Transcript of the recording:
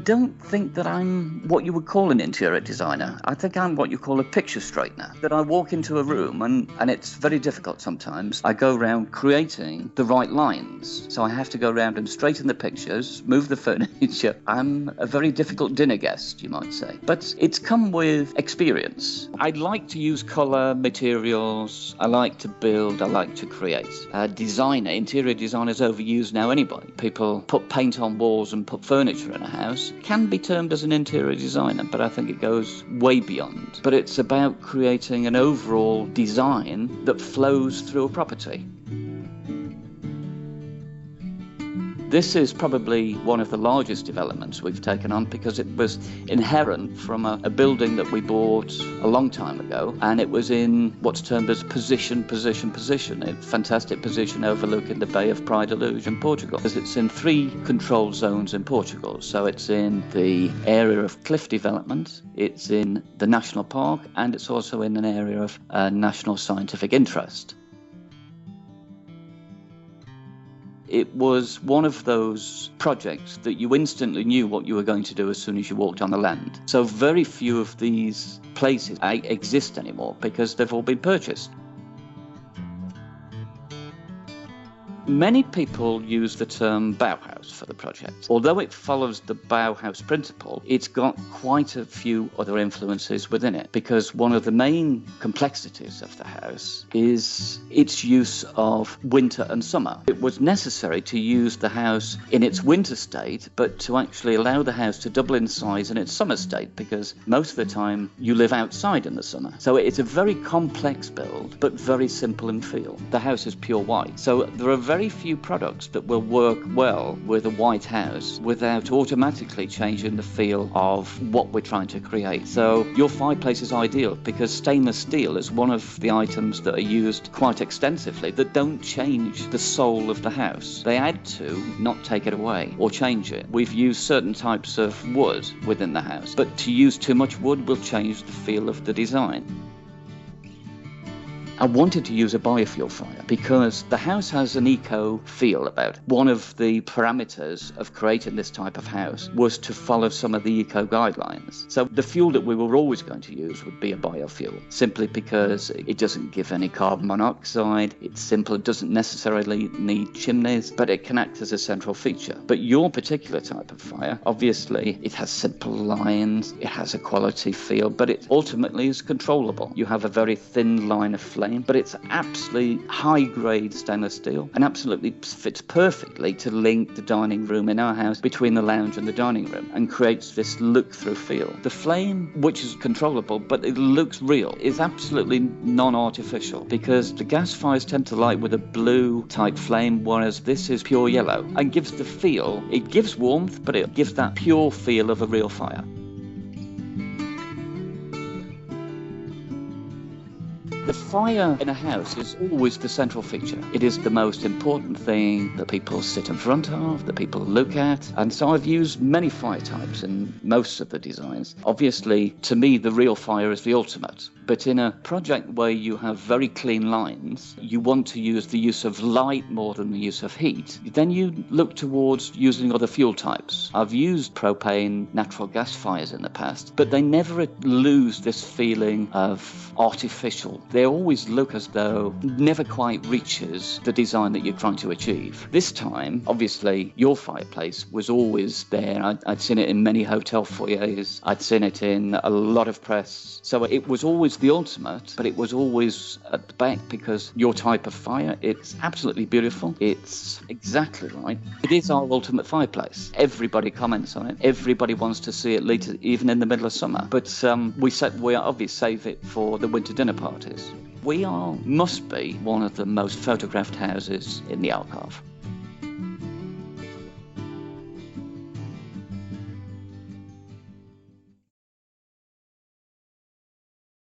don't think that I'm what you would call an interior designer. I think I'm what you call a picture straightener. That I walk into a room and it's very difficult sometimes. I go around creating the right lines. So I have to go around and straighten the pictures, move the furniture. I'm a very difficult dinner guest, you might say. But it's come with experience. I like to use colour, materials. I like to build. I like to create. Interior design is overused now anyway. People put paint on walls and put furniture in a house. Can be termed as an interior designer, but I think it goes way beyond. But it's about creating an overall design that flows through a property. This is probably one of the largest developments we've taken on because it was inherent from a building that we bought a long time ago, and it was in what's termed as position. A fantastic position overlooking the Bay of Praia da Luz in Portugal. Because it's in 3 controlled zones in Portugal. So it's in the area of cliff development, it's in the national park, and it's also in an area of national scientific interest. It was one of those projects that you instantly knew what you were going to do as soon as you walked on the land. So very few of these places exist anymore because they've all been purchased. Many people use the term Bauhaus for the project. Although it follows the Bauhaus principle, it's got quite a few other influences within it, because one of the main complexities of the house is its use of winter and summer. It was necessary to use the house in its winter state, but to actually allow the house to double in size in its summer state, because most of the time you live outside in the summer. So it's a very complex build, but very simple in feel. The house is pure white. So there are very few products that will work well with a white house without automatically changing the feel of what we're trying to create. So your fireplace is ideal because stainless steel is one of the items that are used quite extensively that don't change the soul of the house. They add to, not take it away or change it. We've used certain types of wood within the house, but to use too much wood will change the feel of the design. I wanted to use a biofuel fire because the house has an eco feel about it. One of the parameters of creating this type of house was to follow some of the eco guidelines. So the fuel that we were always going to use would be a biofuel, simply because it doesn't give any carbon monoxide, it's simple, it doesn't necessarily need chimneys, but it can act as a central feature. But your particular type of fire, obviously, it has simple lines, it has a quality feel, but it ultimately is controllable. You have a very thin line of flame, but it's absolutely high-grade stainless steel and absolutely fits perfectly to link the dining room in our house between the lounge and the dining room and creates this look-through feel. The flame, which is controllable but it looks real, is absolutely non-artificial because the gas fires tend to light with a blue-type flame, whereas this is pure yellow and gives the feel, it gives warmth, but it gives that pure feel of a real fire. The fire in a house is always the central feature. It is the most important thing that people sit in front of, that people look at. And so I've used many fire types in most of the designs. Obviously, to me, the real fire is the ultimate. But in a project where you have very clean lines, you want to use the use of light more than the use of heat. Then you look towards using other fuel types. I've used propane, natural gas fires in the past, but they never lose this feeling of artificial. They always look as though it never quite reaches the design that you're trying to achieve. This time, obviously, your fireplace was always there. I'd seen it in many hotel foyers. I'd seen it in a lot of press. So it was always the ultimate, but it was always at the back because your type of fire, it's absolutely beautiful. It's exactly right. It is our ultimate fireplace. Everybody comments on it. Everybody wants to see it later, even in the middle of summer. But we obviously save it for the winter dinner parties. We must be one of the most photographed houses in the Algarve.